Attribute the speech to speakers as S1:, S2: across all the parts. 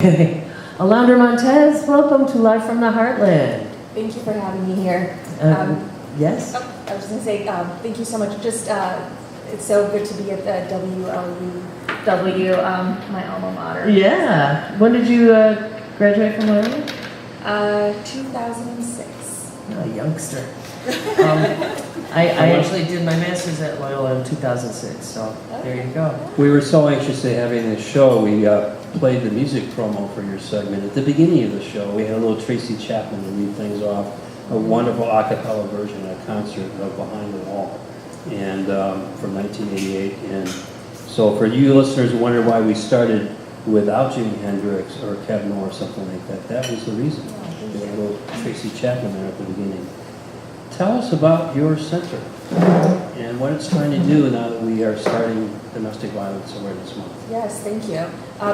S1: Alondra Montes, welcome to Live from the Heartland.
S2: Thank you for having me here.
S1: Yes?
S2: I was just going to say thank you so much. Just it's so good to be at the WLUW, my alma mater.
S1: Yeah. When did you graduate from Lonergan?
S2: 2006.
S1: A youngster. I actually did my master's at Loyola in 2006, so there you go.
S3: We were so anxious to having this show, we played the music promo for your segment. At the beginning of the show, we had a little Tracy Chapman to lead things off, a wonderful a cappella version at a concert of Behind the Wall, and from 1988. And so for you listeners who wonder why we started without Jimi Hendrix or Kevin or something like that, that was the reason. We had a little Tracy Chapman there at the beginning. Tell us about your center and what it's trying to do now that we are starting Domestic Violence Awareness Month.
S2: Yes, thank you.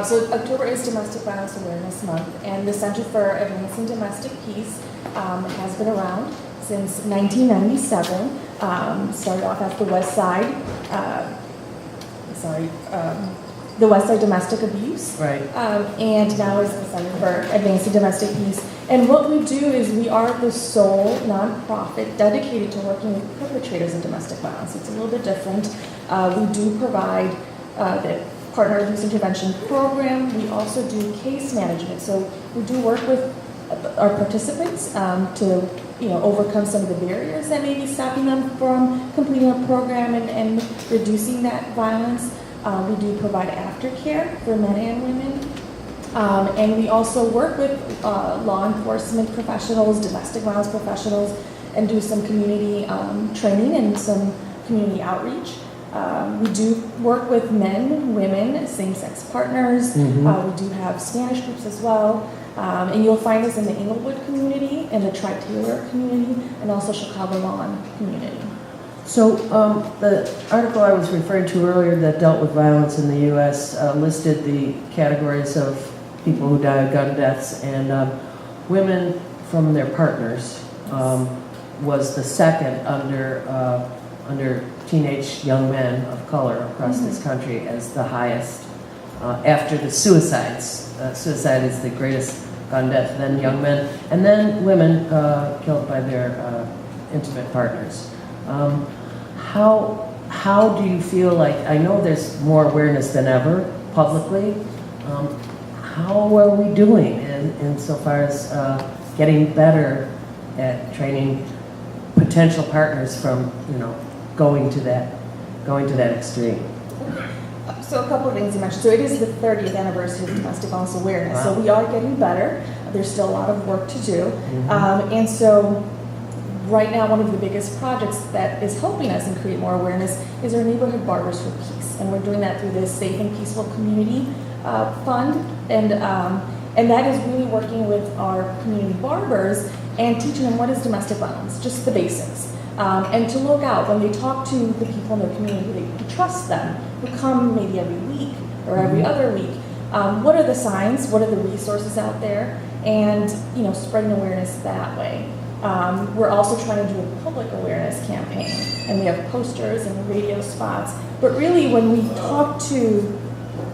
S2: So October is Domestic Violence Awareness Month, and the Center for Advancing Domestic Peace has been around since 1997. Started off at the West Side, the West Side Domestic Abuse,
S1: Right.
S2: and now is the Center for Advancing Domestic Peace. And what we do is we are the sole nonprofit dedicated to working with perpetrators of domestic violence. It's a little bit different. We do provide the Partner Abuse Intervention Program. We also do case management. So we do work with our participants to overcome some of the barriers that may be stopping them from completing a program and reducing that violence. We do provide aftercare for men and women. And we also work with law enforcement professionals, domestic violence professionals, and do some community training and some community outreach. We do work with men, women, same-sex partners.
S1: Mm-hmm.
S2: We do have Spanish groups as well. And you'll find us in the Englewood community, and the Tri-Taylor community, and also Chicago Lawn community.
S1: So the article I was referring to earlier that dealt with violence in the U.S. Listed the categories of people who die of gun deaths, and women from their partners was the second under teenage young men of color across this country as the highest after the suicides. Suicide is the greatest gun death, then young men, and then women killed by their intimate partners. How do you feel like, I know there's more awareness than ever publicly, how are we doing in so far as getting better at training potential partners from going to that extreme?
S2: So a couple of things you mentioned. So it is the 30th anniversary of domestic violence awareness.
S1: Wow.
S2: So we are getting better. There's still a lot of work to do.
S1: Mm-hmm.
S2: And so right now, one of the biggest projects that is helping us and create more awareness is our Neighborhood Barbers for Peace. And we're doing that through the Safe and Peaceful Community Fund. And that is really working with our community barbers and teaching them what is domestic violence, just the basics. And to look out when they talk to the people in their community who trust them, who come maybe every week or every other week. What are the signs? What are the resources out there? And spreading awareness that way. We're also trying to do a public awareness campaign, and we have posters and radio spots. But really, when we talk to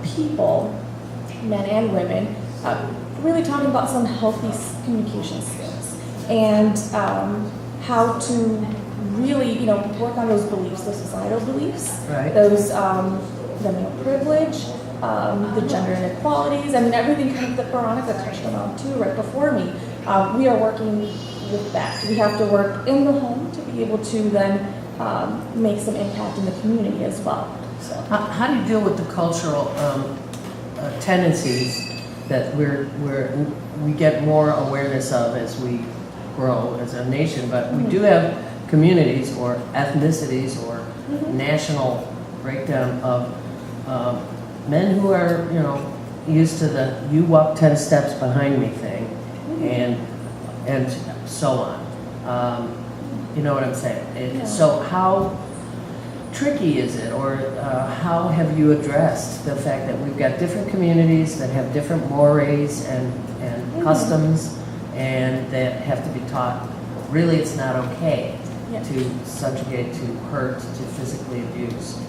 S2: people, men and women, really talking about some healthy communication skills and how to really, work on those beliefs, those societal beliefs,
S1: Right.
S2: those the male privilege, the gender inequalities. I mean, everything kind of that Veronica touched on too right before me. We are working with that. We have to work in the home to be able to then make some impact in the community as well. So.
S1: How do you deal with the cultural tendencies that we get more awareness of as we grow as a nation? But we do have communities or ethnicities or national breakdown of men who are used to the "you walk 10 steps behind me" thing, and so on. You know what I'm saying? So how tricky is it, or how have you addressed the fact that we've got different communities that have different mores and customs, and that have to be taught really it's not okay to subjugate, to hurt, to physically abuse?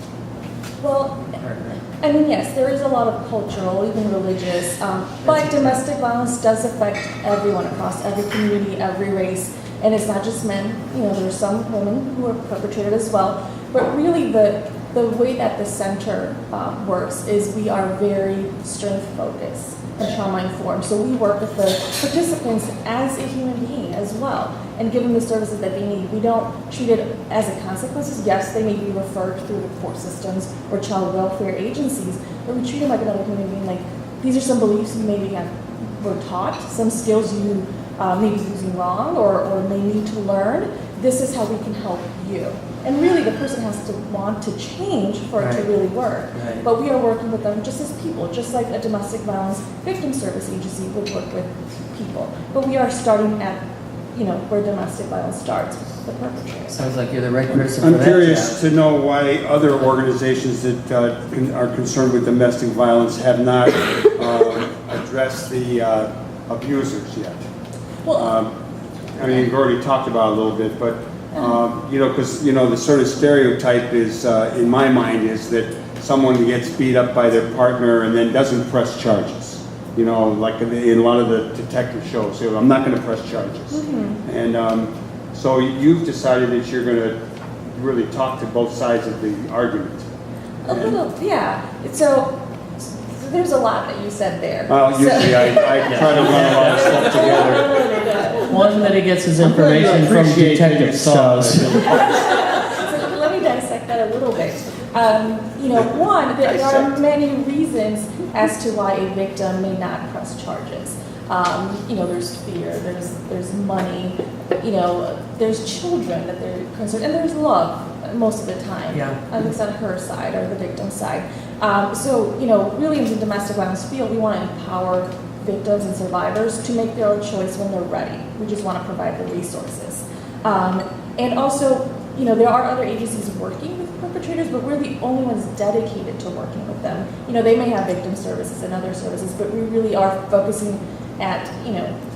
S1: partner?
S2: I mean, yes, there is a lot of cultural, even religious, but domestic violence does affect everyone across every community, every race, and it's not just men. You know, there's some women who are perpetrated as well. But really, the way that the center works is we are very strength focused and trauma informed. So we work with the participants as a human being as well, and give them the services that they need. We don't treat it as a consequences. Yes, they may be referred through the court systems or child welfare agencies, but we treat them like another human being. Like, these are some beliefs you maybe were taught, some skills you may be using wrong or may need to learn. This is how we can help you. And really, the person has to want to change for it to really work.
S1: Right.
S2: But we are working with them just as people, just like a domestic violence victim service agency would work with people. But we are starting at, where domestic violence starts, the perpetrator.
S1: Sounds like you're the right person for that
S4: I'm curious
S1: job.
S4: to know why other organizations that are concerned with domestic violence have not addressed the abusers yet.
S2: Well,
S4: I mean, you've already talked about it a little bit, but, because, the sort of stereotype is, in my mind, is that someone gets beat up by their partner and then doesn't press charges. Like in a lot of the detective shows, I'm not going to press charges. And so you've decided that you're going to really talk to both sides of the argument.
S2: a little, yeah. So there's a lot that you said there.
S4: Usually I try to run a lot of stuff together.
S1: One that he gets his information from detective saws.
S2: So let me dissect that a little bit. One, there are many reasons as to why a victim may not press charges. There's fear, there's money, there's children that they're concerned, and there's love most of the time, at least on her side or the victim's side. Really in the domestic violence field, we want to empower victims and survivors to make their own choice when they're ready. We just want to provide the resources. And also, there are other agencies working with perpetrators, but we're the only ones dedicated to working with them. They may have victim services and other services, but we really are focusing at,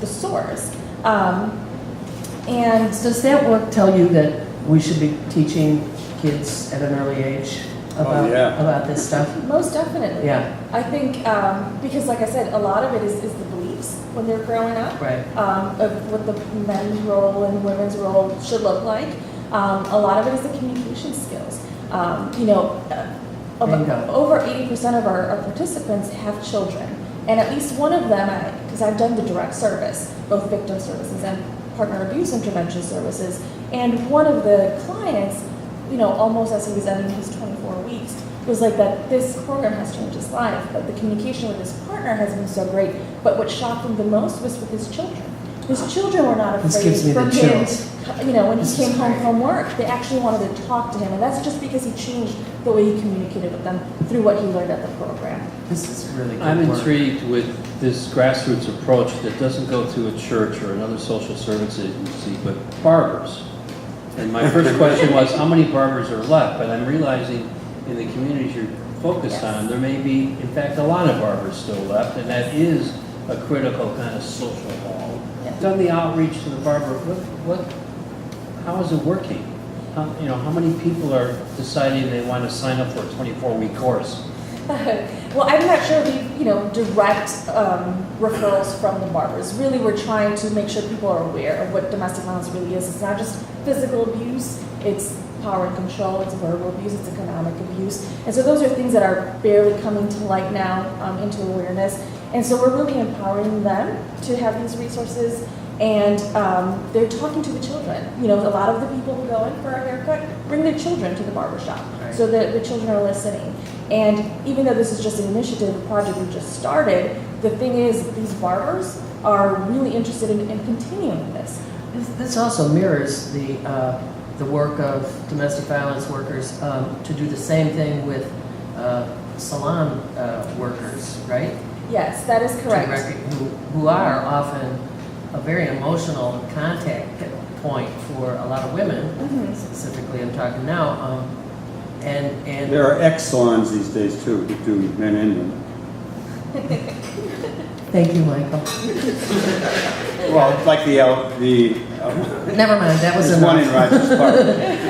S2: the source. And
S1: Does that work tell you that we should be teaching kids at an early age about this stuff?
S2: Most definitely.
S1: Yeah.
S2: I think, because like I said, a lot of it is the beliefs when they're growing up,
S1: Right.
S2: Of what the men's role and women's role should look like. A lot of it is the communication skills. Over 80% of our participants have children. And at least one of them, because I've done the direct service, both victim services and partner abuse intervention services, and one of the clients, almost as he was ending his 24 weeks, was like that this program has changed his life, that the communication with his partner has been so great, but what shocked him the most was with his children. His children were not
S1: This
S2: afraid
S1: gives me the
S2: from him,
S1: chills.
S2: when he came home from work. They actually wanted to talk to him, and that's just because he changed the way he communicated with them through what he learned at the program.
S1: This is really good
S3: I'm
S1: work.
S3: intrigued with this grassroots approach that doesn't go through a church or another social service agency, but barbers. And my first question was, how many barbers are left? But I'm realizing in the communities you're focused on, there may be, in fact, a lot of barbers still left, and that is a critical kind of social hall. Done the outreach to the barber. How is it working? How many people are deciding they want to sign up for a 24-week course?
S2: Well, I'm not sure if direct referrals from the barbers. Really, we're trying to make sure people are aware of what domestic violence really is. It's not just physical abuse, it's power and control, it's verbal abuse, it's economic abuse. And so those are things that are barely coming to light now, into awareness. And so we're really empowering them to have these resources. And they're talking to the children. A lot of the people who go in for a haircut bring their children to the barbershop, so that the children are listening. And even though this is just an initiative, a project we just started, the thing is these barbers are really interested in continuing this.
S1: This also mirrors the work of domestic violence workers to do the same thing with salon workers, right?
S2: Yes, that is correct.
S1: Who are often a very emotional contact point for a lot of women, specifically I'm talking now. And
S4: There are ex-salons these days too, that do men and women.
S1: Thank you, Michael.
S4: Well, like
S1: Never mind, that was
S4: there's
S1: enough.
S4: one in Rogers Park.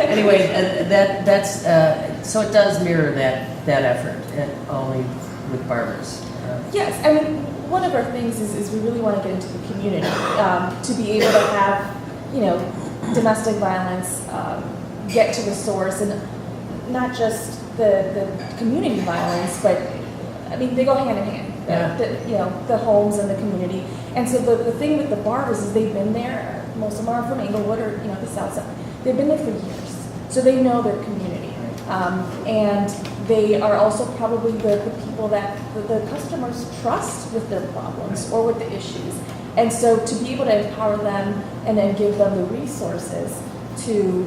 S1: Anyway, that's so it does mirror that that effort, only with barbers.
S2: Yes, I mean, one of our things is we really want to get into the community, to be able to have, domestic violence, get to the source, and not just the community violence, but, I mean, they go hand in hand.
S1: Yeah.
S2: The homes and the community. And so the thing with the barbers is they've been there, most of them are from Inglewood or, the South Side. They've been there for years, so they know their community. And they are also probably the people that the customers trust with their problems or with the issues. And so to be able to empower them and then give them the resources to,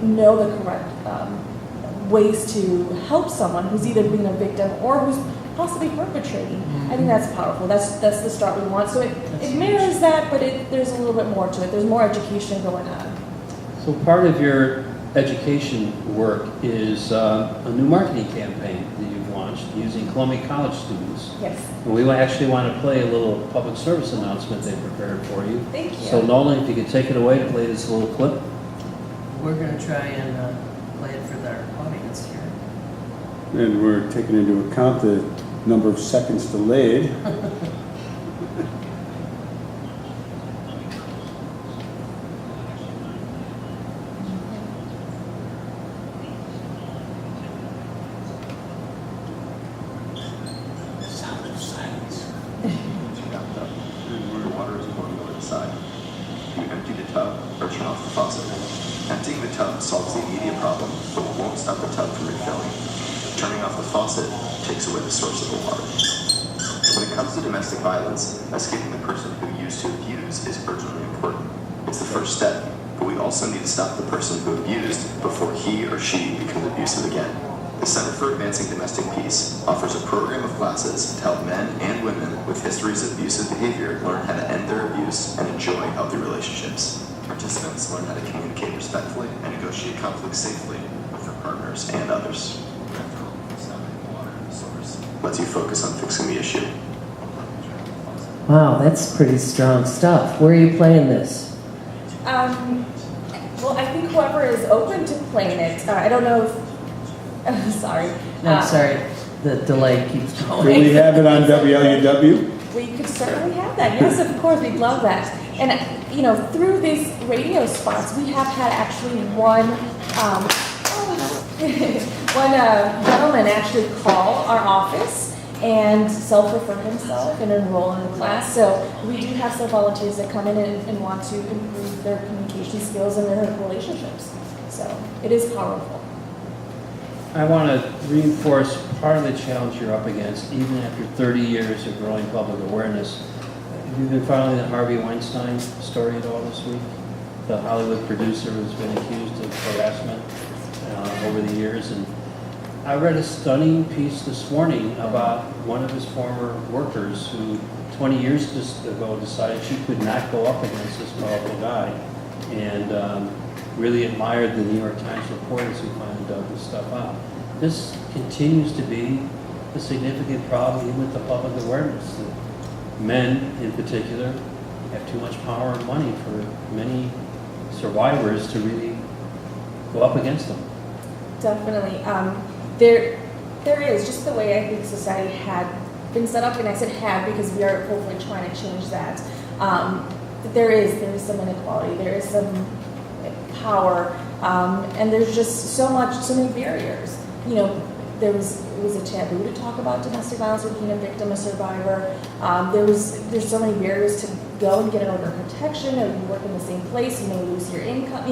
S2: know the correct ways to help someone who's either being a victim or who's possibly perpetrating. I think that's powerful. That's the start we want. So it mirrors that, but there's a little bit more to it. There's more education going on.
S3: So part of your education work is a new marketing campaign that you've launched using Columbia College students.
S2: Yes.
S3: And we actually want to play a little public service announcement they prepared for you.
S2: Thank you.
S3: So Nolan, if you could take it away to play this little clip.
S1: We're going to try and play it for our audience here.
S4: And we're taking into account the number of seconds delayed.
S5: Emptying the tub solves the immediate problem, but it won't stop the tub from refilling. Turning off the faucet takes away the source of the water. When it comes to domestic violence, escaping the person who used to abuse is urgently important. It's the first step, but we also need to stop the person who abused before he or she becomes abusive again. The Center for Advancing Domestic Peace offers a program of classes to help men and women with histories of abusive behavior learn how to end their abuse and enjoy healthy relationships. Participants learn how to communicate respectfully and negotiate conflicts safely with their partners and others. Lets you focus on fixing the issue.
S1: Wow, that's pretty strong stuff. Where are you playing this?
S2: Well, I think whoever is open to playing it, I don't know if, sorry.
S1: I'm sorry, the delay keeps
S4: Do
S1: going.
S4: we have it on WLUW?
S2: We could certainly have that. Yes, of course, we'd love that. And, through these radio spots, we have had actually one gentleman actually call our office and self-refer himself and enroll in the class. So we do have some volunteers that come in and want to improve their communication skills and their relationships. So it is powerful.
S3: I want to reinforce part of the challenge you're up against, even after 30 years of growing public awareness. Have you been following the Harvey Weinstein story at all this week? The Hollywood producer who's been accused of harassment over the years. And I read a stunning piece this morning about one of his former workers who 20 years ago decided she could not go up against this powerful guy, and really admired the New York Times reporters who finally dug this stuff out. This continues to be a significant problem even with the public awareness. That men, in particular, have too much power and money for many survivors to really go up against them.
S2: Definitely. There is, just the way I think society had been set up, and I said had because we are hopefully trying to change that. There is some inequality, there is some power, and there's just so many barriers. It was a taboo to talk about domestic violence or being a victim, a survivor. There's so many barriers to go and get an order of protection, or you work in the same place, you may lose your income.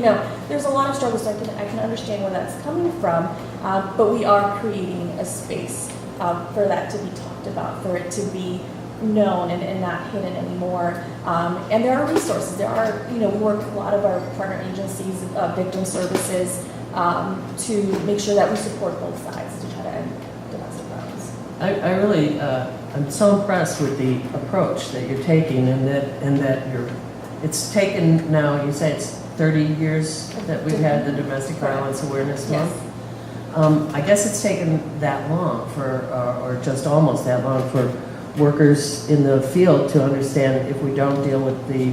S2: There's a lot of struggles, so I can understand where that's coming from, but we are creating a space for that to be talked about, for it to be known and not hidden anymore. And there are resources. We work with a lot of our partner agencies, victim services, to make sure that we support both sides to try to end domestic violence.
S1: I really, I'm so impressed with the approach that you're taking, and that it's taken now, you say it's 30 years that we've had the Domestic Violence Awareness Month.
S2: Yes.
S1: I guess it's taken that long or just almost that long for workers in the field to understand if we don't deal with the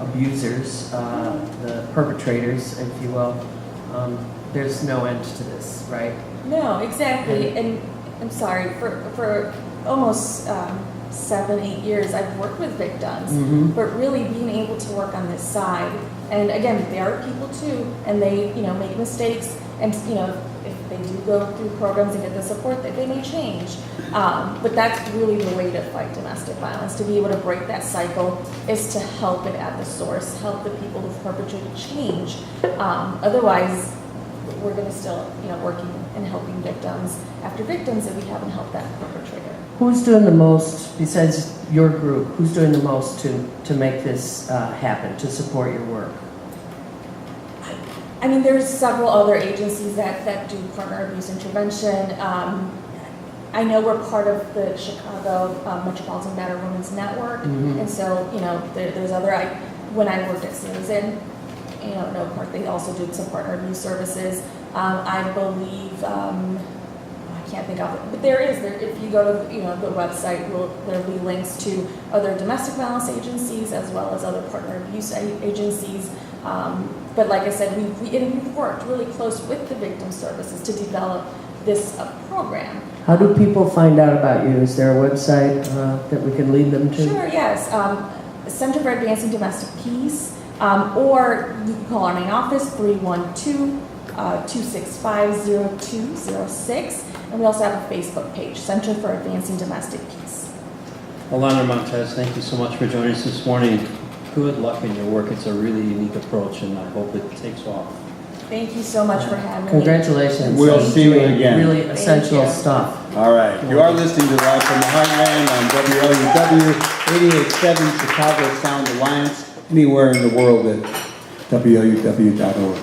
S1: abusers, the perpetrators, if you will, there's no end to this, right?
S2: No, exactly. And I'm sorry, for almost 7-8 years, I've worked with victims, but really being able to work on this side. And again, they are people too, and they, make mistakes. And, if they do go through programs and get the support, that they may change. But that's really the way to fight domestic violence, to be able to break that cycle, is to help it at the source, help the people who've perpetrated change. Otherwise, we're going to still, working and helping victims after victims if we haven't helped that perpetrator.
S1: Who's doing the most, besides your group, who's doing the most to make this happen, to support your work?
S2: I mean, there's several other agencies that do partner abuse intervention. I know we're part of the Chicago Metropolitan Battered Women's Network, and so, there's other, when I worked at Citizen, no part, they also do some partner abuse services. I believe, I can't think of it, but there, if you go to, the website, there'll be links to other domestic violence agencies as well as other partner abuse agencies. But like I said, we've worked really close with the victim services to develop this program.
S1: How do people find out about you? Is there a website that we can lead them to?
S2: Sure, yes. Center for Advancing Domestic Peace, or you can call our main office, 312-265-0206. And we also have a Facebook page, Center for Advancing Domestic Peace.
S3: Alondra Montes, thank you so much for joining us this morning. Good luck in your work. It's a really unique approach, and I hope it takes off.
S2: Thank you so much for having me.
S1: Congratulations.
S4: We'll
S1: on
S4: see you
S1: doing
S4: again.
S1: Really essential
S2: you.
S1: stuff.
S4: All right. You are listening to Live from the Heartland on WLUW 88.7 Chicago Sound Alliance, anywhere in the world at WLUW.org.